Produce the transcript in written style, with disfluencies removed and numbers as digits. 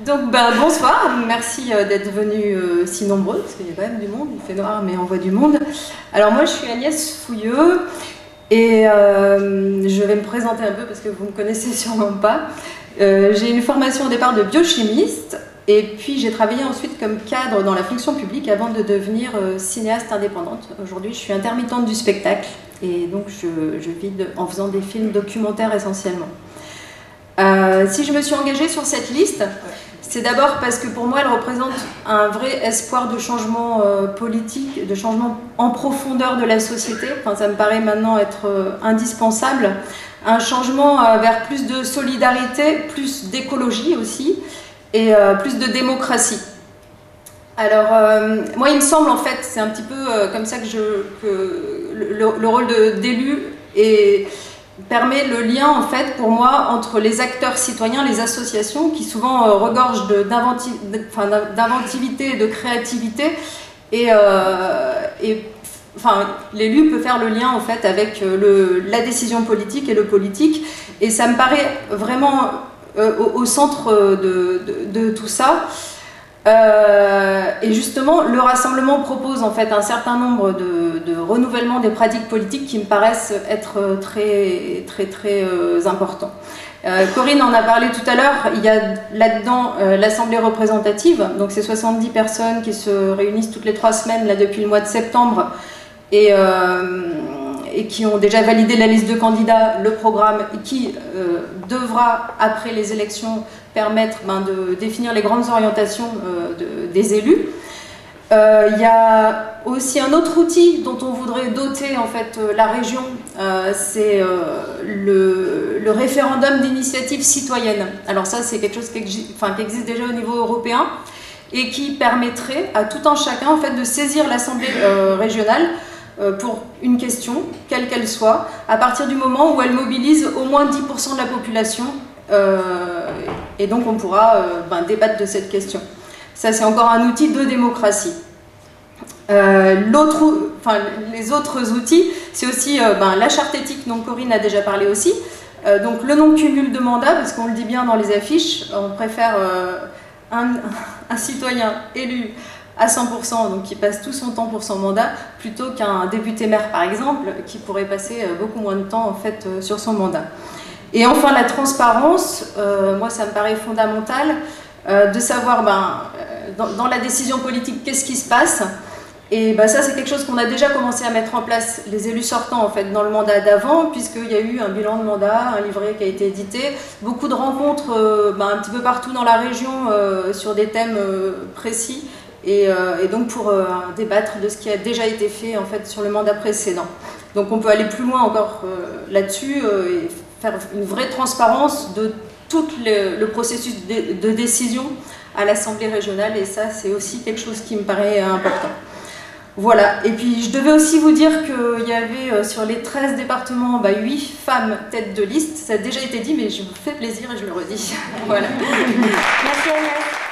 Donc bonsoir, merci d'être venus si nombreux, parce qu'il y a quand même du monde, il fait noir mais on voit du monde. Alors moi je suis Agnès Fouilleux et je vais me présenter un peu parce que vous ne me connaissez sûrement pas. J'ai une formation au départ de biochimiste et puis j'ai travaillé ensuite comme cadre dans la fonction publique avant de devenir cinéaste indépendante. Aujourd'hui je suis intermittente du spectacle et donc je vis en faisant des films documentaires essentiellement. Si je me suis engagée sur cette liste, c'est d'abord parce que pour moi elle représente un vrai espoir de changement politique, de changement en profondeur de la société. Enfin, ça me paraît maintenant être indispensable. Un changement vers plus de solidarité, plus d'écologie aussi, et plus de démocratie. Alors, moi il me semble en fait, c'est un petit peu comme ça que le rôle d'élu permet le lien en fait pour moi entre les acteurs citoyens, les associations qui souvent regorgent d'inventivité et de créativité enfin, l'élu peut faire le lien en fait avec la décision politique et le politique et ça me paraît vraiment au centre de tout ça. Et justement, le rassemblement propose en fait un certain nombre de renouvellements des pratiques politiques qui me paraissent être très importants. Corinne en a parlé tout à l'heure, il y a là-dedans l'Assemblée représentative, donc c'est 70 personnes qui se réunissent toutes les 3 semaines là, depuis le mois de septembre et qui ont déjà validé la liste de candidats, le programme, et qui devra, après les élections, permettre de définir les grandes orientations des élus. Il y a aussi un autre outil dont on voudrait doter en fait, la région, c'est le référendum d'initiative citoyenne. Alors ça, c'est quelque chose qui existe déjà au niveau européen et qui permettrait à tout un chacun en fait, de saisir l'Assemblée régionale pour une question, quelle qu'elle soit, à partir du moment où elle mobilise au moins 10% de la population, et donc on pourra débattre de cette question. Ça c'est encore un outil de démocratie. Les autres outils, c'est aussi la charte éthique dont Corinne a déjà parlé aussi, donc le non-cumul de mandat, parce qu'on le dit bien dans les affiches, on préfère un citoyen élu à 100%, donc qui passe tout son temps pour son mandat, plutôt qu'un député maire par exemple, qui pourrait passer beaucoup moins de temps en fait, sur son mandat. Et enfin la transparence, moi ça me paraît fondamental de savoir dans la décision politique qu'est-ce qui se passe. Et ça c'est quelque chose qu'on a déjà commencé à mettre en place, les élus sortants en fait, dans le mandat d'avant, puisqu'il y a eu un bilan de mandat, un livret qui a été édité, beaucoup de rencontres un petit peu partout dans la région sur des thèmes précis. Et donc pour débattre de ce qui a déjà été fait en fait, sur le mandat précédent. Donc on peut aller plus loin encore là-dessus et faire une vraie transparence de tout le processus de décision à l'Assemblée régionale et ça c'est aussi quelque chose qui me paraît important. Voilà, et puis je devais aussi vous dire qu'il y avait sur les 13 départements 8 femmes têtes de liste, ça a déjà été dit mais je me fais plaisir et je le redis. Voilà. Merci Agnès.